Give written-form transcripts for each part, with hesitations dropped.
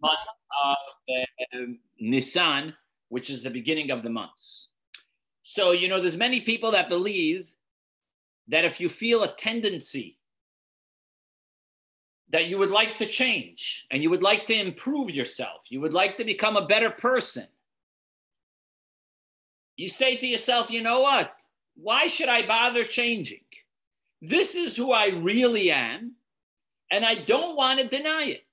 month of Nissan, which is the beginning of the months. So, you know, there's many people that believe that if you feel a tendency that you would like to change and you would like to improve yourself, you would like to become a better person, you say to yourself, you know what? Why should I bother changing? This is who I really am, and I don't want to deny it.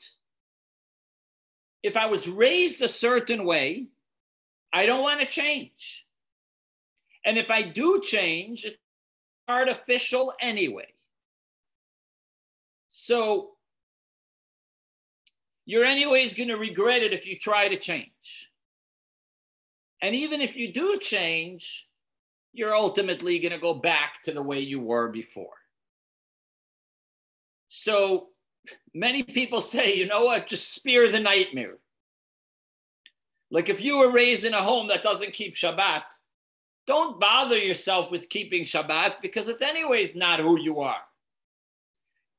If I was raised a certain way, I don't want to change. And if I do change, it's artificial anyway. So you're anyways going to regret it if you try to change. And even if you do change, you're ultimately going to go back to the way you were before. So many people say, you know what, just spare the nightmare. Like if you were raised in a home that doesn't keep Shabbat, don't bother yourself with keeping Shabbat because it's anyways not who you are.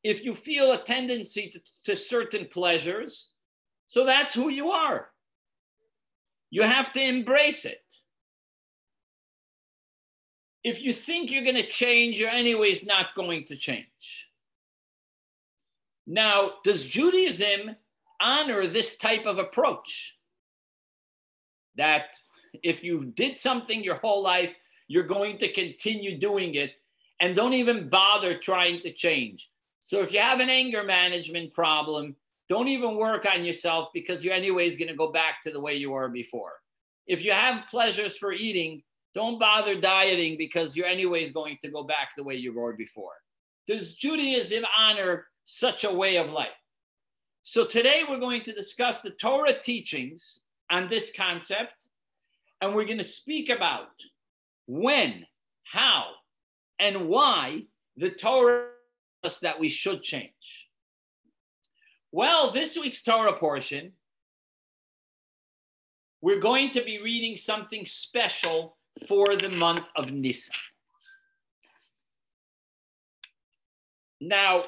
If you feel a tendency to certain pleasures, so that's who you are. You have to embrace it. If you think you're going to change, you're anyways not going to change. Now, does Judaism honor this type of approach? That if you did something your whole life, you're going to continue doing it and don't even bother trying to change. So if you have an anger management problem, don't even work on yourself because you're anyways going to go back to the way you were before. If you have pleasures for eating, don't bother dieting because you're anyways going to go back the way you were before. Does Judaism honor such a way of life? So today we're going to discuss the Torah teachings on this concept, and we're going to speak about when, how, and why the Torah tells us that we should change. Well, this week's Torah portion, we're going to be reading something special for the month of Nissan. Now,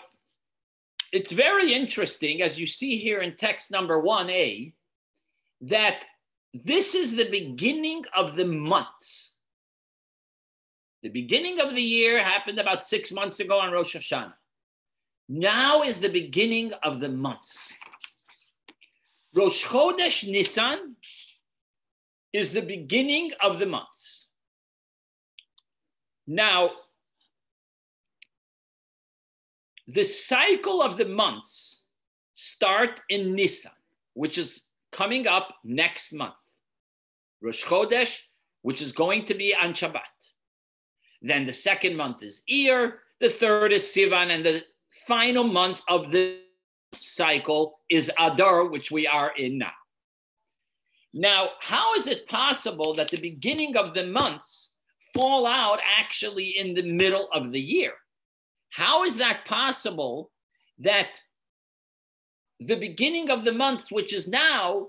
it's very interesting, as you see here in text number 1a, that this is the beginning of the months. The beginning of the year happened about 6 months ago on Rosh Hashanah. Now is the beginning of the months. Rosh Chodesh Nissan is the beginning of the months. Now, the cycle of the months start in Nissan, which is coming up next month. Rosh Chodesh, which is going to be on Shabbat. Then the second month is Iyar, the third is Sivan, and the final month of the cycle is Adar, which we are in now. Now, how is it possible that the beginning of the months fall out actually in the middle of the year? How is that possible that the beginning of the months, which is now,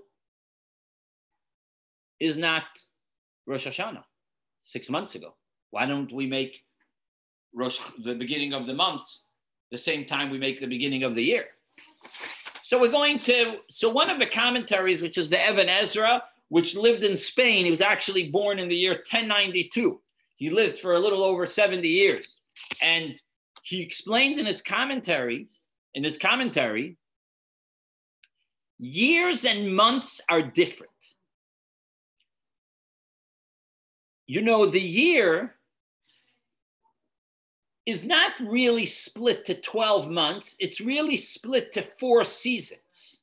is not Rosh Hashanah 6 months ago? Why don't we make the beginning of the months the same time we make the beginning of the year? So one of the commentaries, which is the Ibn Ezra, which lived in Spain, he was actually born in the year 1092. He lived for a little over 70 years. And he explains in his commentary, years and months are different. You know, the year is not really split to 12 months. It's really split to 4 seasons.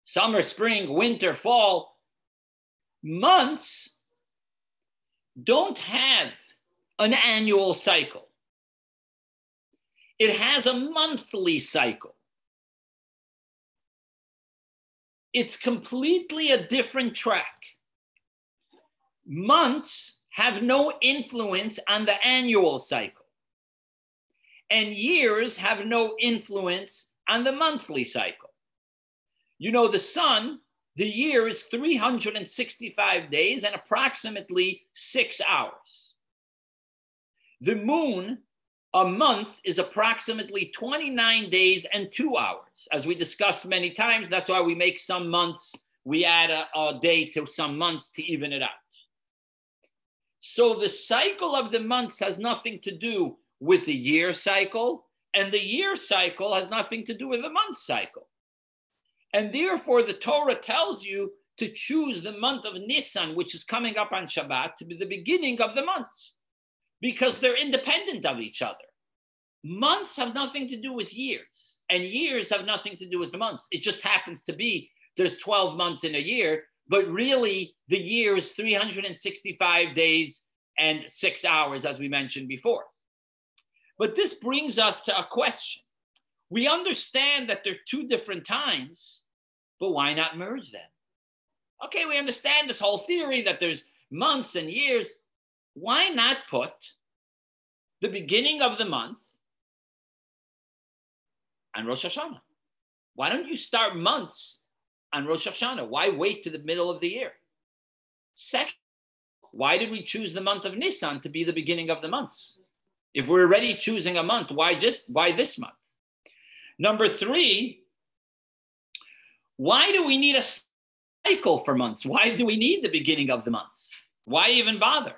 Summer, spring, winter, fall. Months don't have an annual cycle. It has a monthly cycle. It's completely a different track. Months have no influence on the annual cycle. And years have no influence on the monthly cycle. You know, the sun, the year is 365 days and approximately 6 hours. The moon A month is approximately 29 days and 2 hours. As we discussed many times, that's why we make some months, we add a day to some months to even it out. So the cycle of the months has nothing to do with the year cycle, and the year cycle has nothing to do with the month cycle. And therefore, the Torah tells you to choose the month of Nissan, which is coming up on Shabbat, to be the beginning of the months, because they're independent of each other. Months have nothing to do with years, and years have nothing to do with months. It just happens to be there's 12 months in a year, but really the year is 365 days and 6 hours, as we mentioned before. But this brings us to a question. We understand that they're two different times, but why not merge them? Okay, we understand this whole theory that there's months and years. Why not put the beginning of the month on Rosh Hashanah? Why don't you start months on Rosh Hashanah? Why wait to the middle of the year? Second, why did we choose the month of Nissan to be the beginning of the months? If we're already choosing a month, why this month? Number three, why do we need a cycle for months? Why do we need the beginning of the months? Why even bother?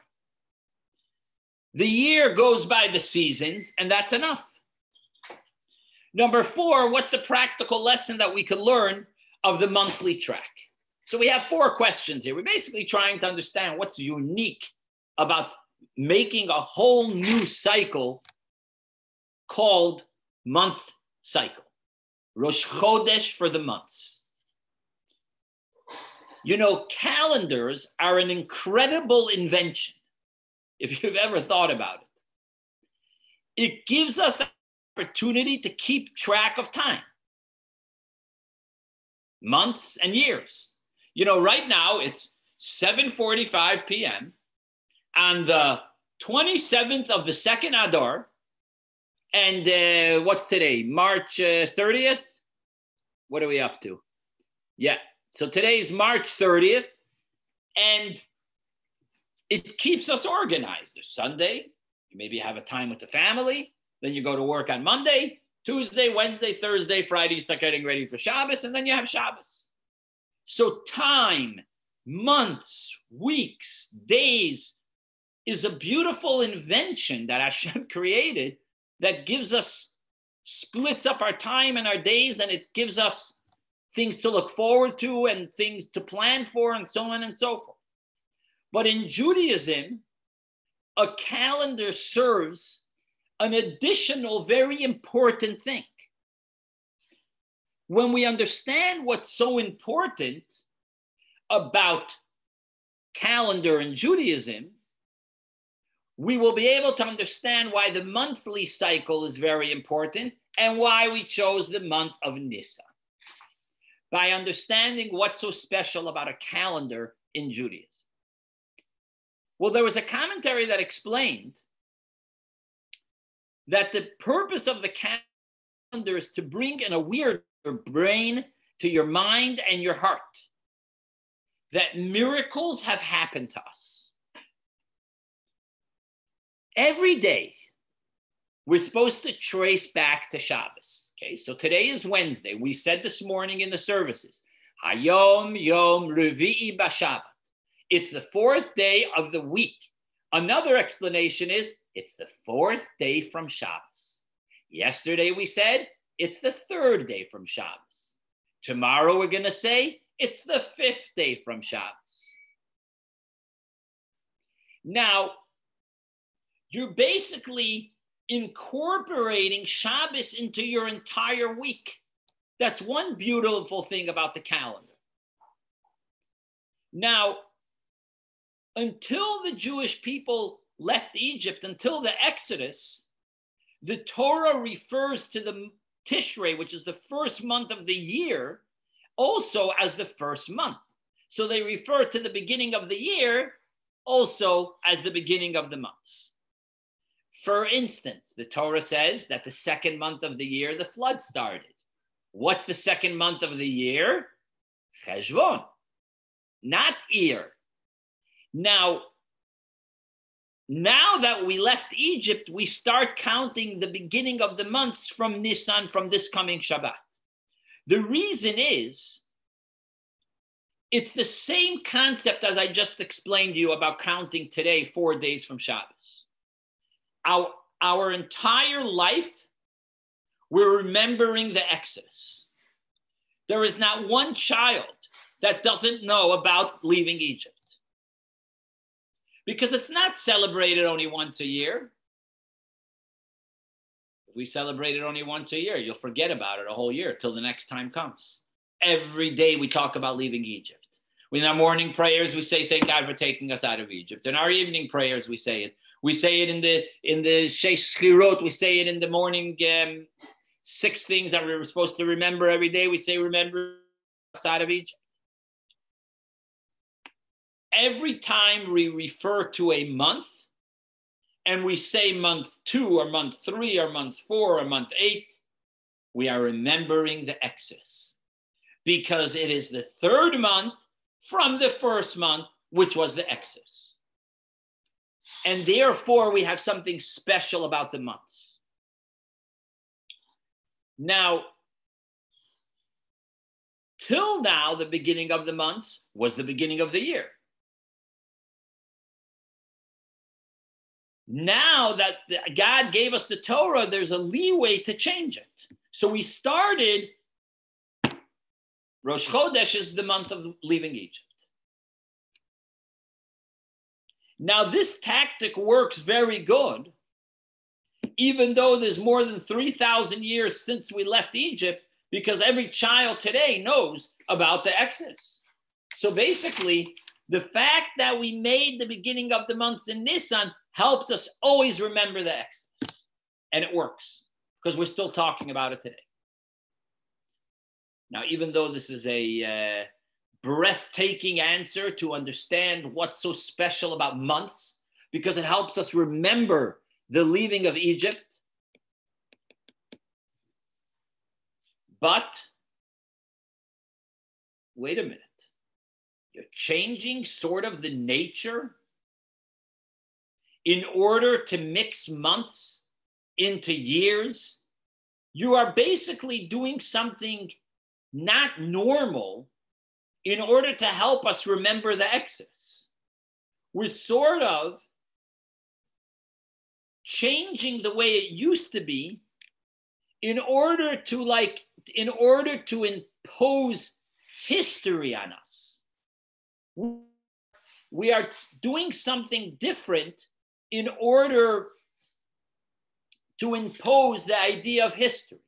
The year goes by the seasons, and that's enough. Number four, what's the practical lesson that we could learn of the monthly track? So we have four questions here. We're basically trying to understand what's unique about making a whole new cycle called month cycle. Rosh Chodesh for the months. You know, calendars are an incredible invention, if you've ever thought about it. It gives us the opportunity to keep track of time, months and years. You know, right now it's 7:45 p.m. on the 27th of the second Adar. And what's today? March 30th? What are we up to? Yeah. So today's March 30th. And it keeps us organized. There's Sunday. You maybe have a time with the family. Then you go to work on Monday, Tuesday, Wednesday, Thursday, Friday. You start getting ready for Shabbos. And then you have Shabbos. So time, months, weeks, days is a beautiful invention that Hashem created that gives us, splits up our time and our days, and it gives us things to look forward to and things to plan for and so on and so forth. But in Judaism, a calendar serves an additional very important thing. When we understand what's so important about calendar in Judaism, we will be able to understand why the monthly cycle is very important and why we chose the month of Nisan. By understanding what's so special about a calendar in Judaism. Well, there was a commentary that explained that the purpose of the calendar is to bring in a weird brain to your mind and your heart that miracles have happened to us. Every day, we're supposed to trace back to Shabbos. Okay, so today is Wednesday. We said this morning in the services, Hayom Yom Revi'i B'Shabbat. It's the fourth day of the week. Another explanation is it's the fourth day from Shabbos. Yesterday we said it's the third day from Shabbos. Tomorrow we're going to say it's the fifth day from Shabbos. Now, you're basically incorporating Shabbos into your entire week. That's one beautiful thing about the calendar. Now, until the Jewish people left Egypt, until the Exodus, the Torah refers to the Tishrei, which is the first month of the year, also as the first month. So they refer to the beginning of the year also as the beginning of the months. For instance, the Torah says that the second month of the year, the flood started. What's the second month of the year? Cheshvan, not Iyar. Now, Now that we left Egypt, we start counting the beginning of the months from Nissan, from this coming Shabbat. The reason is, it's the same concept as I just explained to you about counting today 4 days from Shabbos. Our entire life, we're remembering the Exodus. There is not one child that doesn't know about leaving Egypt, because it's not celebrated only once a year. If we celebrate it only once a year, you'll forget about it a whole year till the next time comes. Every day we talk about leaving Egypt. In our morning prayers, we say, thank God for taking us out of Egypt. In our evening prayers, we say it. We say it in the Sheish Schirot. We say it in the morning 6 things that we're supposed to remember every day. We say, remember us out of Egypt. Every time we refer to a month, and we say month 2 or month 3 or month 4 or month 8, we are remembering the Exodus, because it is the 3rd month from the 1st month, which was the Exodus. And therefore, we have something special about the months. Now, till now, the beginning of the months was the beginning of the year. Now that God gave us the Torah, there's a leeway to change it. So we started, Rosh Chodesh is the month of leaving Egypt. Now this tactic works very good, even though there's more than 3,000 years since we left Egypt, because every child today knows about the Exodus. So basically, the fact that we made the beginning of the months in Nissan helps us always remember the Exodus. And it works, because we're still talking about it today. Now, even though this is a breathtaking answer to understand what's so special about months, because it helps us remember the leaving of Egypt, but wait a minute. You're changing sort of the nature in order to mix months into years. You are basically doing something not normal in order to help us remember the Exodus. We're sort of changing the way it used to be in order to impose history on us. We are doing something different in order to impose the idea of history.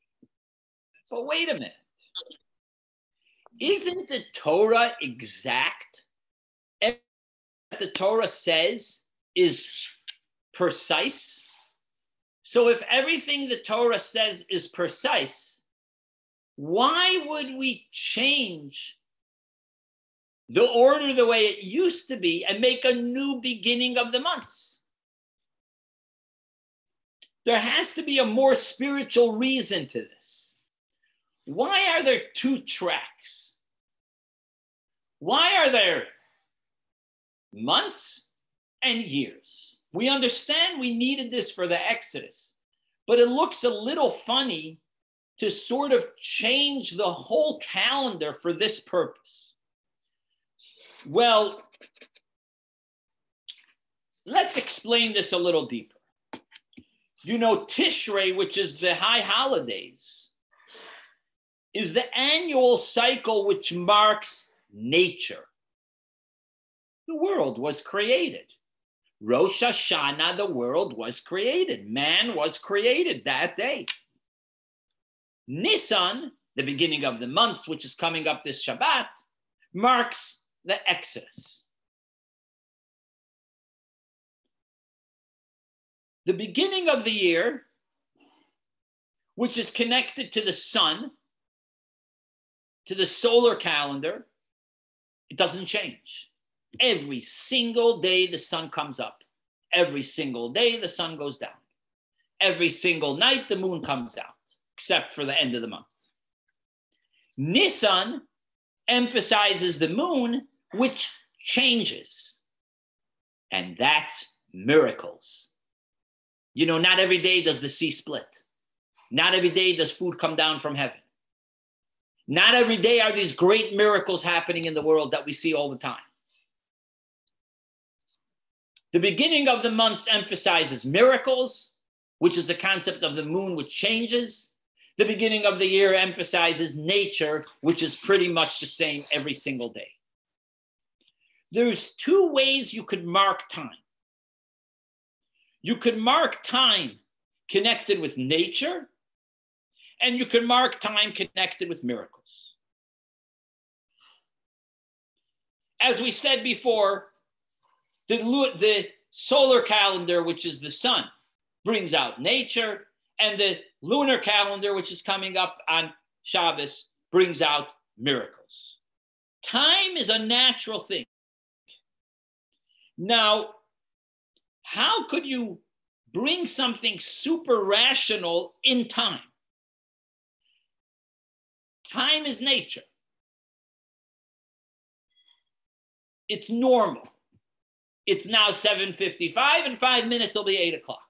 But wait a minute. Isn't the Torah exact? Everything that the Torah says is precise. So if everything the Torah says is precise, why would we change the order the way it used to be and make a new beginning of the months? There has to be a more spiritual reason to this. Why are there 2 tracks? Why are there months and years? We understand we needed this for the Exodus, but it looks a little funny to sort of change the whole calendar for this purpose. Well, let's explain this a little deeper. You know, Tishrei, which is the high holidays, is the annual cycle which marks nature. The world was created. Rosh Hashanah, the world was created. Man was created that day. Nissan, the beginning of the months, which is coming up this Shabbat, marks the Exodus. The beginning of the year, which is connected to the sun, to the solar calendar, it doesn't change. Every single day the sun comes up. Every single day the sun goes down. Every single night the moon comes out, except for the end of the month. Nissan emphasizes the moon, which changes. And that's miracles. You know, not every day does the sea split. Not every day does food come down from heaven. Not every day are these great miracles happening in the world that we see all the time. The beginning of the months emphasizes miracles, which is the concept of the moon, which changes. The beginning of the year emphasizes nature, which is pretty much the same every single day. There's two ways you could mark time. You could mark time connected with nature, and you could mark time connected with miracles. As we said before, the solar calendar, which is the sun, brings out nature, and the lunar calendar, which is coming up on Shabbos, brings out miracles. Time is a natural thing. Now, how could you bring something super rational in time? Time is nature. It's normal. It's now 7:55, in 5 minutes it'll be 8 o'clock.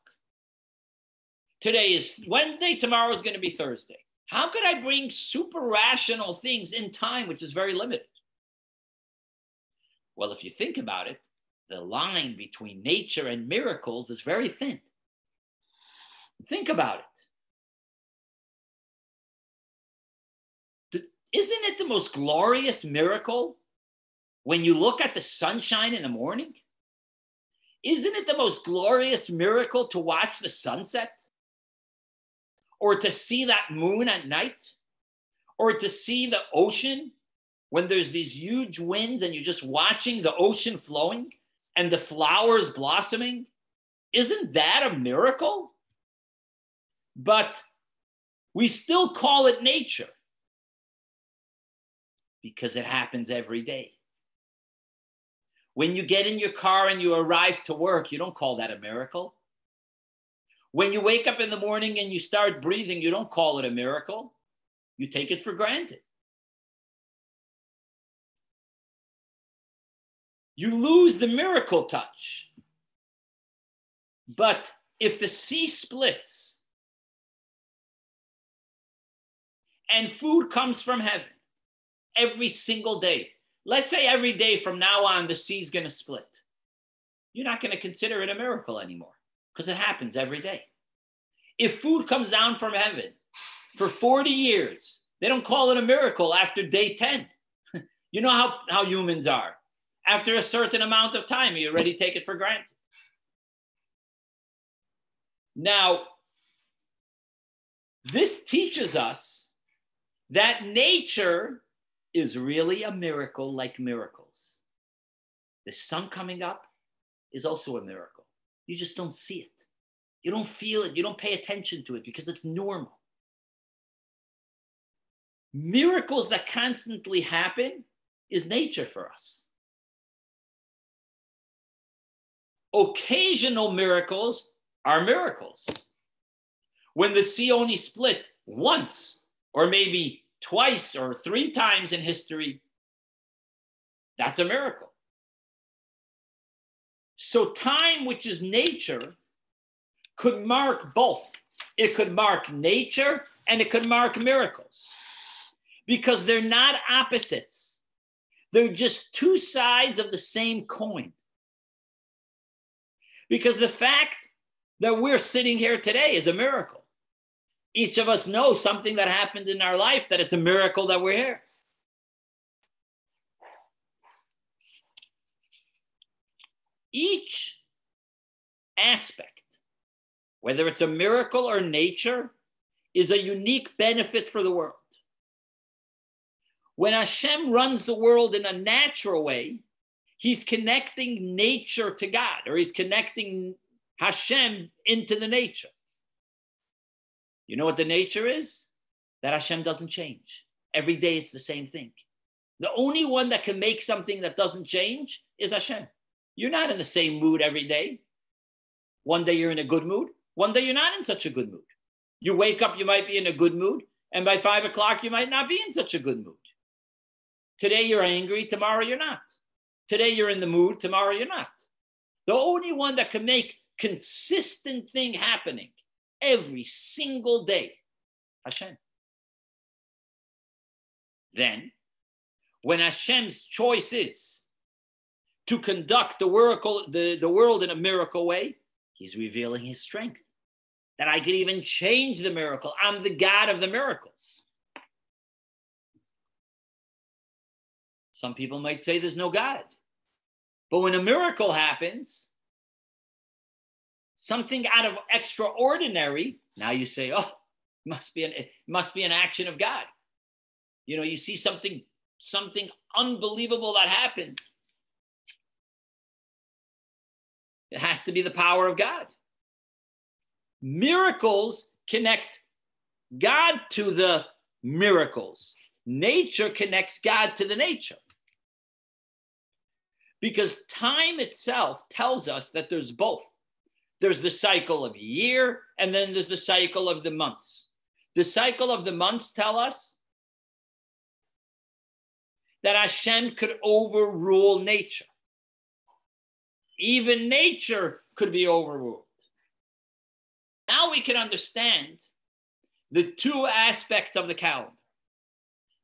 Today is Wednesday, tomorrow is going to be Thursday. How could I bring super rational things in time, which is very limited? Well, if you think about it, the line between nature and miracles is very thin. Think about it. Isn't it the most glorious miracle when you look at the sunshine in the morning? Isn't it the most glorious miracle to watch the sunset? Or to see that moon at night? Or to see the ocean when there's these huge winds and you're just watching the ocean flowing and the flowers blossoming? Isn't that a miracle? But we still call it nature because it happens every day. When you get in your car and you arrive to work, you don't call that a miracle. When you wake up in the morning and you start breathing, you don't call it a miracle. You take it for granted. You lose the miracle touch. But if the sea splits and food comes from heaven every single day, let's say every day from now on, the sea's going to split. You're not going to consider it a miracle anymore because it happens every day. If food comes down from heaven for 40 years, they don't call it a miracle after day 10. You know how humans are. After a certain amount of time, you already take it for granted. Now, this teaches us that nature is really a miracle like miracles. The sun coming up is also a miracle. You just don't see it. You don't feel it. You don't pay attention to it because it's normal. Miracles that constantly happen is nature for us. Occasional miracles are miracles. When the sea only split once or maybe twice or 3 times in history, that's a miracle. So time, which is nature, could mark both. It could mark nature and it could mark miracles because they're not opposites. They're just 2 sides of the same coin. Because the fact that we're sitting here today is a miracle. Each of us knows something that happened in our life that it's a miracle that we're here. Each aspect, whether it's a miracle or nature, is a unique benefit for the world. When Hashem runs the world in a natural way, he's connecting nature to God, or he's connecting Hashem into the nature. You know what the nature is? That Hashem doesn't change. Every day it's the same thing. The only one that can make something that doesn't change is Hashem. You're not in the same mood every day. One day you're in a good mood. One day you're not in such a good mood. You wake up, you might be in a good mood. And by 5 o'clock, you might not be in such a good mood. Today you're angry, tomorrow you're not. Today you're in the mood, tomorrow you're not. The only one that can make consistent thing happening every single day, Hashem. Then, when Hashem's choice is to conduct the world in a miracle way, he's revealing his strength. That I could even change the miracle. I'm the God of the miracles. Some people might say there's no God. But when a miracle happens, something out of extraordinary, now you say, oh, it must be an action of God. You know, you see something unbelievable that happened. It has to be the power of God. Miracles connect God to the miracles. Nature connects God to the nature. Because time itself tells us that there's both. There's the cycle of year, and then there's the cycle of the months. The cycle of the months tell us that Hashem could overrule nature. Even nature could be overruled. Now we can understand the two aspects of the calendar,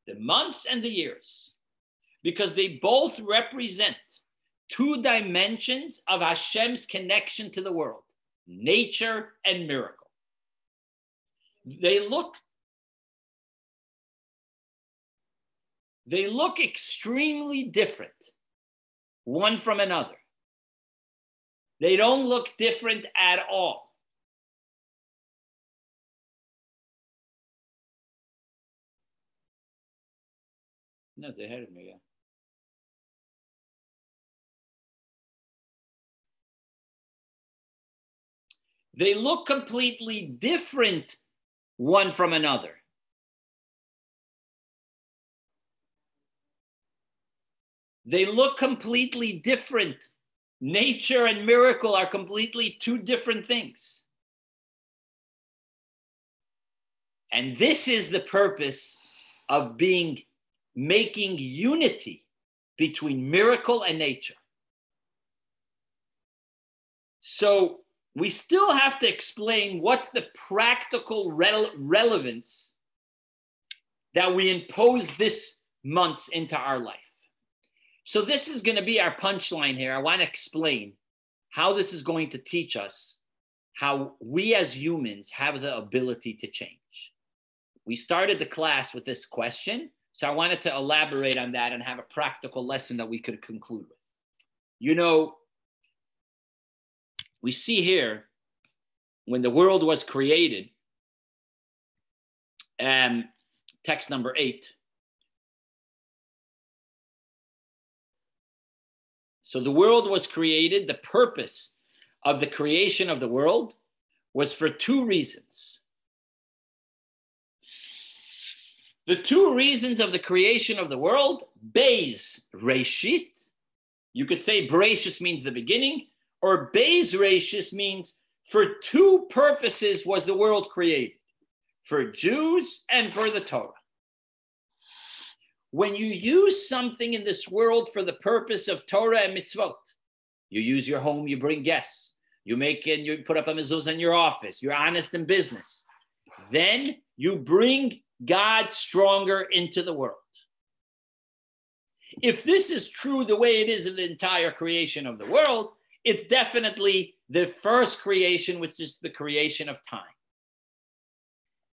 the months and the years, because they both represent two dimensions of Hashem's connection to the world, nature and miracle. They look extremely different, one from another. They don't look different at all. No, it's ahead of me, yeah. They look completely different one from another. They look completely different. Nature and miracle are completely two different things. And this is the purpose of making unity between miracle and nature. So we still have to explain what's the practical relevance that we impose this month into our life. So this is going to be our punchline here. I want to explain how this is going to teach us how we as humans have the ability to change. We started the class with this question, so I wanted to elaborate on that and have a practical lesson that we could conclude with. You know, we see here when the world was created, text number 8. So the world was created. The purpose of the creation of the world was for two reasons. The two reasons of the creation of the world, Beis Reshit, you could say Bereshis means the beginning, or Beis Reshis means for two purposes was the world created, for Jews and for the Torah. When you use something in this world for the purpose of Torah and mitzvot, you use your home, you bring guests, you put up a mezuzah in your office, you're honest in business, then you bring God stronger into the world. If this is true the way it is in the entire creation of the world, it's definitely the first creation, which is the creation of time.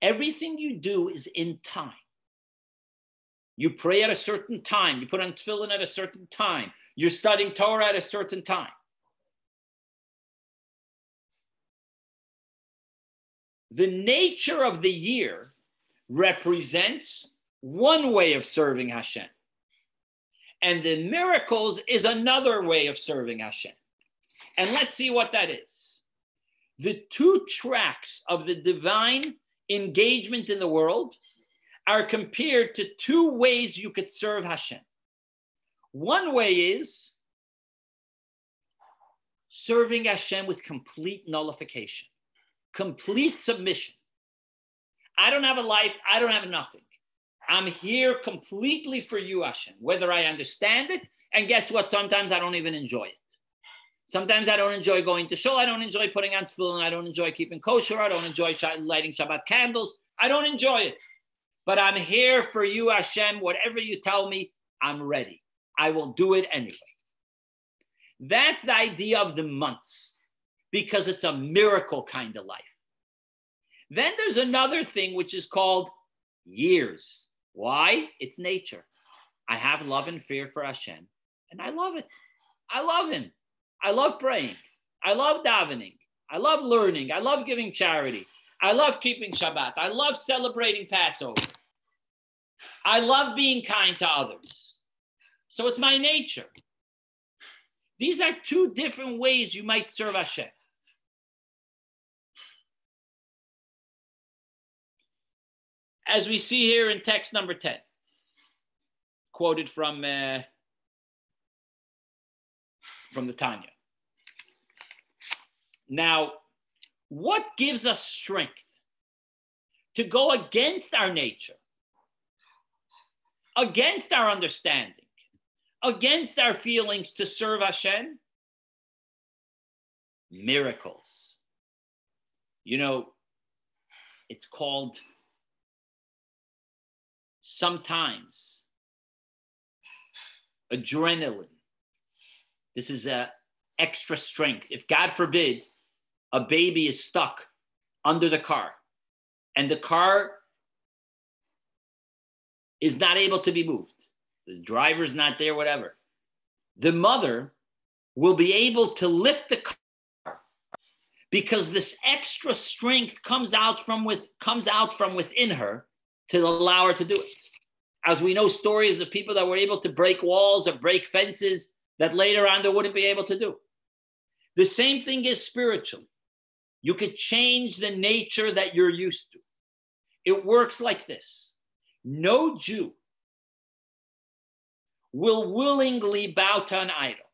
Everything you do is in time. You pray at a certain time. You put on tefillin at a certain time. You're studying Torah at a certain time. The nature of the year represents one way of serving Hashem. And the miracles is another way of serving Hashem. And let's see what that is. The two tracks of the divine engagement in the world are compared to two ways you could serve Hashem. One way is serving Hashem with complete nullification, complete submission. I don't have a life, I don't have nothing. I'm here completely for you, Hashem, whether I understand it, and guess what? Sometimes I don't even enjoy it. Sometimes I don't enjoy going to shul. I don't enjoy putting on tefillin. I don't enjoy keeping kosher. I don't enjoy lighting Shabbat candles. I don't enjoy it. But I'm here for you, Hashem. Whatever you tell me, I'm ready. I will do it anyway. That's the idea of the months, because it's a miracle kind of life. Then there's another thing which is called years. Why? It's nature. I have love and fear for Hashem, and I love it. I love him. I love praying. I love davening. I love learning. I love giving charity. I love keeping Shabbat. I love celebrating Passover. I love being kind to others. So it's my nature. These are two different ways you might serve Hashem. As we see here in text number 10, quoted from the Tanya. Now, what gives us strength to go against our nature, against our understanding, against our feelings to serve Hashem? Miracles. You know, it's called sometimes adrenaline. This is a extra strength. If God forbid a baby is stuck under the car and the car is not able to be moved, the driver's not there, whatever, the mother will be able to lift the car because this extra strength comes out from within her to allow her to do it. As we know stories of people that were able to break walls or break fences that later on they wouldn't be able to do. The same thing is spiritually. You could change the nature that you're used to. It works like this. No Jew will willingly bow to an idol.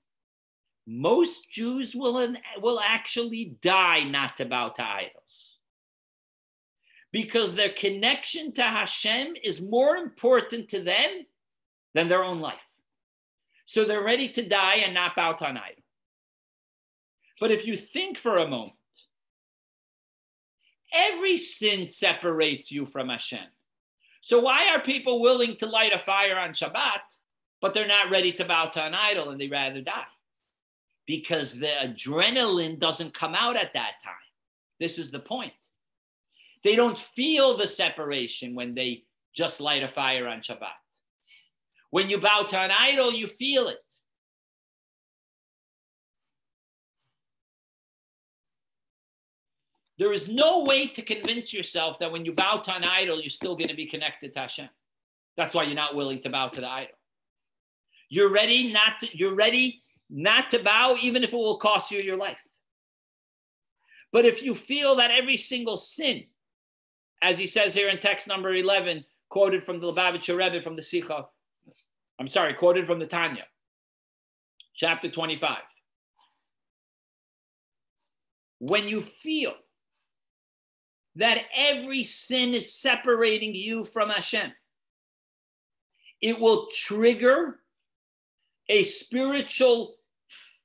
Most Jews will actually die not to bow to idols, because their connection to Hashem is more important to them than their own life. So they're ready to die and not bow to an idol. But if you think for a moment, every sin separates you from Hashem. So why are people willing to light a fire on Shabbat, but they're not ready to bow to an idol and they rather die? Because the adrenaline doesn't come out at that time. This is the point. They don't feel the separation when they just light a fire on Shabbat. When you bow to an idol, you feel it. There is no way to convince yourself that when you bow to an idol, you're still going to be connected to Hashem. That's why you're not willing to bow to the idol. You're ready not to bow, even if it will cost you your life. But if you feel that every single sin, as he says here in text number 11, quoted from the Lubavitcher Rebbe from the Sikha, quoted from the Tanya, chapter 25. When you feel that every sin is separating you from Hashem, it will trigger a spiritual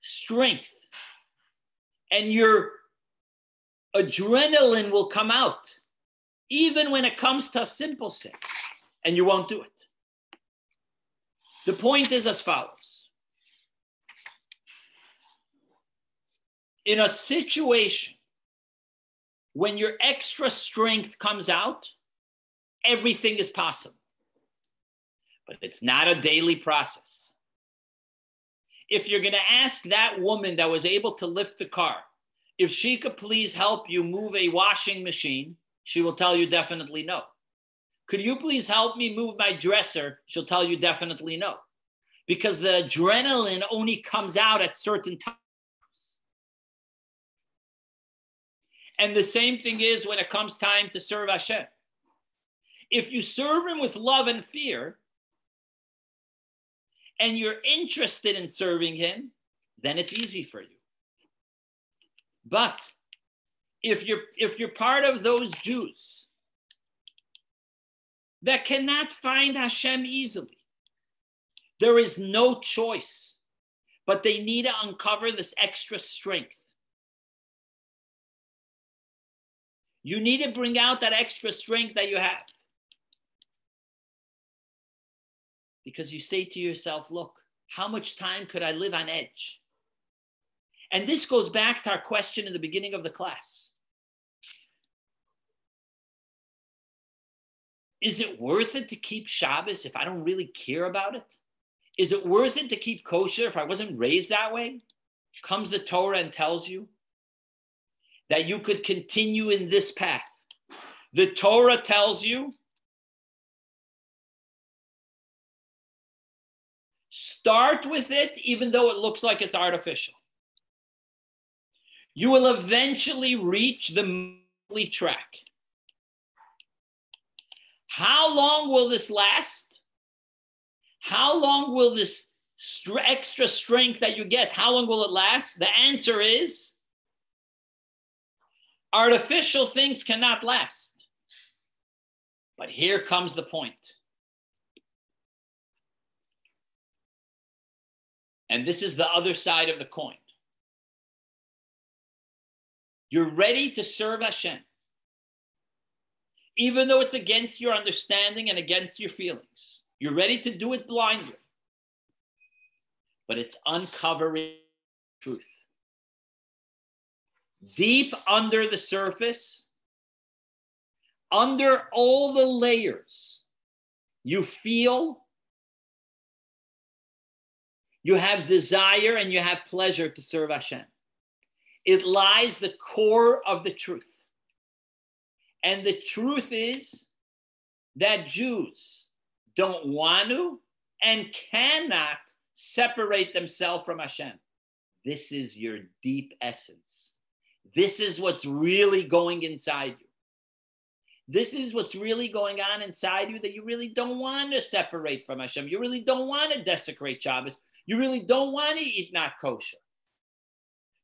strength, and your adrenaline will come out, even when it comes to a simple sin, and you won't do it. The point is as follows. In a situation when your extra strength comes out, everything is possible. But it's not a daily process. If you're going to ask that woman that was able to lift the car, if she could please help you move a washing machine, she will tell you definitely no. Could you please help me move my dresser? She'll tell you definitely no. Because the adrenaline only comes out at certain times. And the same thing is when it comes time to serve Hashem. If you serve him with love and fear, and you're interested in serving him, then it's easy for you. But if you're part of those Jews that cannot find Hashem easily, there is no choice but they need to uncover this extra strength. You need to bring out that extra strength that you have. Because you say to yourself, look, how much time could I live on edge? And this goes back to our question in the beginning of the class. Is it worth it to keep Shabbos if I don't really care about it? Is it worth it to keep kosher if I wasn't raised that way? Comes the Torah and tells you that you could continue in this path. The Torah tells you, start with it even though it looks like it's artificial. You will eventually reach the monthly track. How long will this last? How long will this extra strength that you get, how long will it last? The answer is artificial things cannot last. But here comes the point. And this is the other side of the coin. You're ready to serve Hashem, even though it's against your understanding and against your feelings. You're ready to do it blindly, but it's uncovering truth. Deep under the surface, under all the layers, you feel, you have desire and you have pleasure to serve Hashem. It lies the core of the truth. And the truth is that Jews don't want to and cannot separate themselves from Hashem. This is your deep essence. This is what's really going inside you. This is what's really going on inside you, that you really don't want to separate from Hashem. You really don't want to desecrate Shabbos. You really don't want to eat not kosher.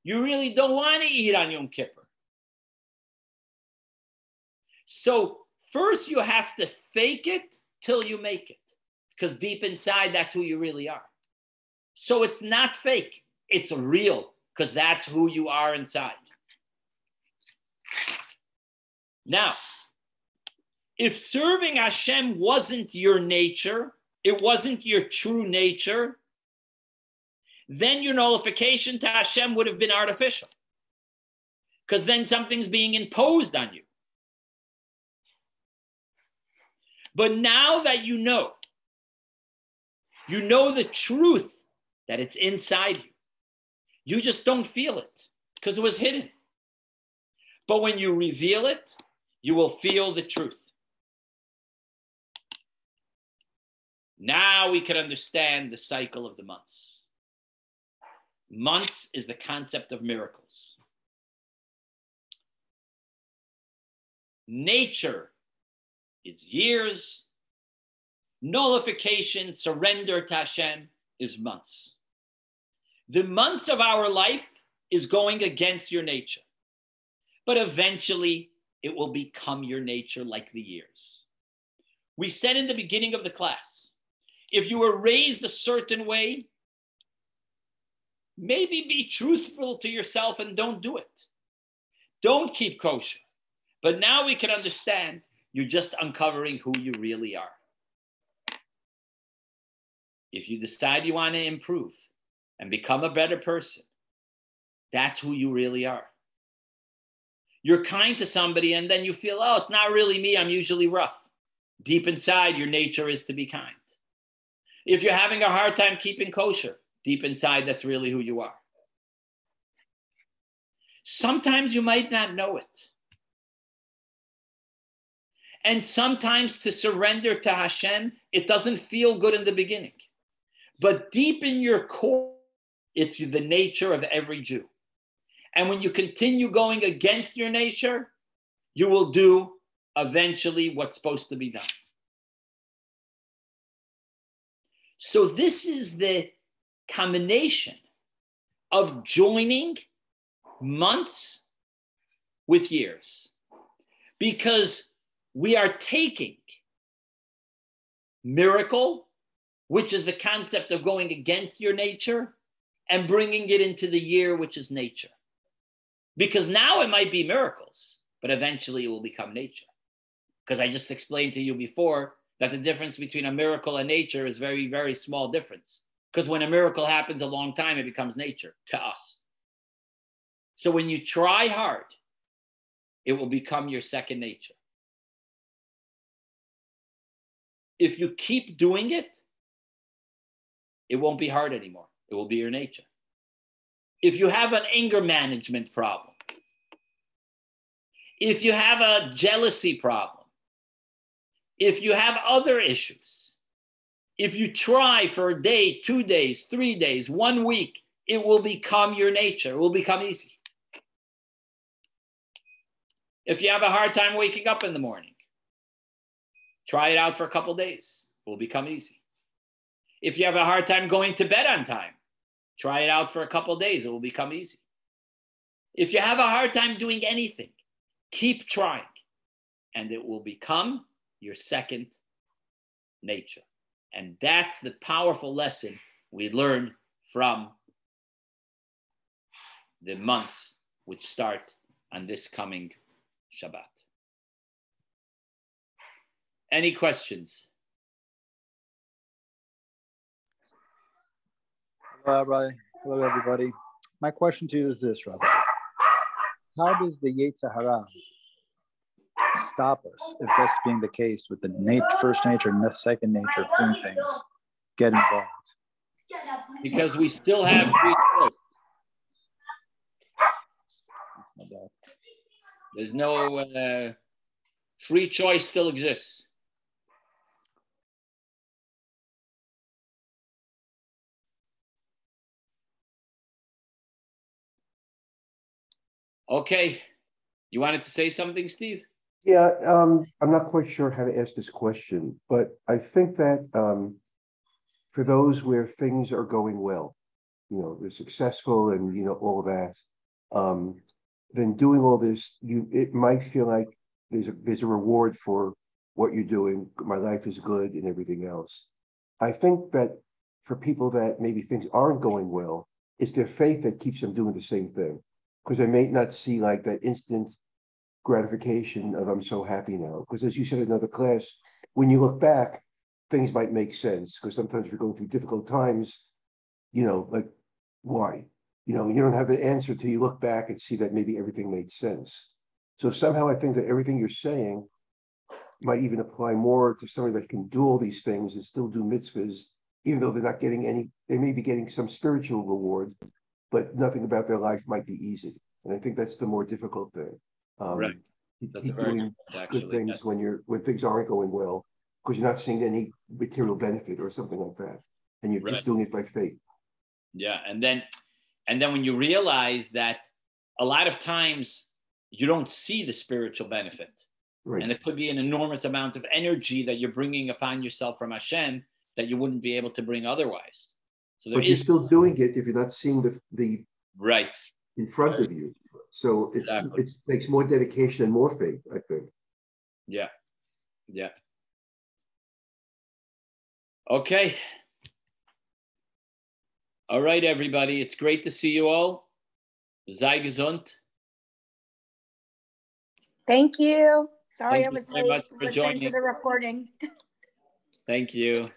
You really don't want to eat on Yom Kippur. So first you have to fake it till you make it, because deep inside, that's who you really are. So it's not fake, it's real, because that's who you are inside. Now, if serving Hashem wasn't your nature, it wasn't your true nature, then your nullification to Hashem would have been artificial, because then something's being imposed on you. But now that you know the truth that it's inside you. You just don't feel it because it was hidden. But when you reveal it, you will feel the truth. Now we can understand the cycle of the months. Months is the concept of miracles. Nature is years. Nullification, surrender to Hashem is months. The months of our life is going against your nature. But eventually it will become your nature like the years. We said in the beginning of the class, if you were raised a certain way, maybe be truthful to yourself and don't do it. Don't keep kosher. But now we can understand you're just uncovering who you really are. If you decide you want to improve and become a better person, that's who you really are. You're kind to somebody and then you feel, oh, it's not really me, I'm usually rough. Deep inside, your nature is to be kind. If you're having a hard time keeping kosher, deep inside, that's really who you are. Sometimes you might not know it. And sometimes to surrender to Hashem, it doesn't feel good in the beginning. But deep in your core, it's the nature of every Jew. And when you continue going against your nature, you will do eventually what's supposed to be done. So this is the combination of joining months with years. Because we are taking miracle, which is the concept of going against your nature, and bringing it into the year, which is nature. Because now it might be miracles, but eventually it will become nature. Because I just explained to you before that the difference between a miracle and nature is very, very small difference. Because when a miracle happens a long time, it becomes nature to us. So when you try hard, it will become your second nature. If you keep doing it, it won't be hard anymore. It will be your nature. If you have an anger management problem, if you have a jealousy problem, if you have other issues, if you try for a day, 2 days, 3 days, 1 week, it will become your nature. It will become easy. If you have a hard time waking up in the morning, try it out for a couple of days. It will become easy. If you have a hard time going to bed on time, try it out for a couple of days. It will become easy. If you have a hard time doing anything, keep trying, and it will become your second nature. And that's the powerful lesson we learn from the months which start on this coming Shabbat. Any questions? Hello, Rabbi. Hello, everybody. My question to you is this, Rabbi. How does the Yetzer Hara stop us, if that's being the case, with the first nature and the second nature of doing things, get involved? Because we still have free choice. That's my dog. There's no free choice still exists. Okay. You wanted to say something, Steve? Yeah, I'm not quite sure how to ask this question, but I think that for those where things are going well, they're successful and, all that, then doing all this, it might feel like there's a reward for what you're doing. My life is good and everything else. I think that for people that maybe things aren't going well, it's their faith that keeps them doing the same thing, because they may not see like that instant gratification of I'm so happy now. Because as you said in another class, when you look back, things might make sense. Because sometimes we're going through difficult times, like why? You don't have the answer till you look back and see that maybe everything made sense. So somehow I think that everything you're saying might even apply more to somebody that can do all these things and still do mitzvahs, even though they're not getting any, they may be getting some spiritual reward, but nothing about their life might be easy. And I think that's the more difficult thing. Right. That's keep doing good things when things aren't going well, because you're not seeing any material benefit or something like that, and you're just doing it by faith. Yeah, and then when you realize that a lot of times you don't see the spiritual benefit, and it could be an enormous amount of energy that you're bringing upon yourself from Hashem that you wouldn't be able to bring otherwise. So but you're still doing it if you're not seeing the right in front of you. So it makes more dedication and more faith, I think. Yeah. Okay. All right, everybody. It's great to see you all. Sei gesund. Thank you. Sorry Thank I was you very late much for listening joining. to the recording. Thank you.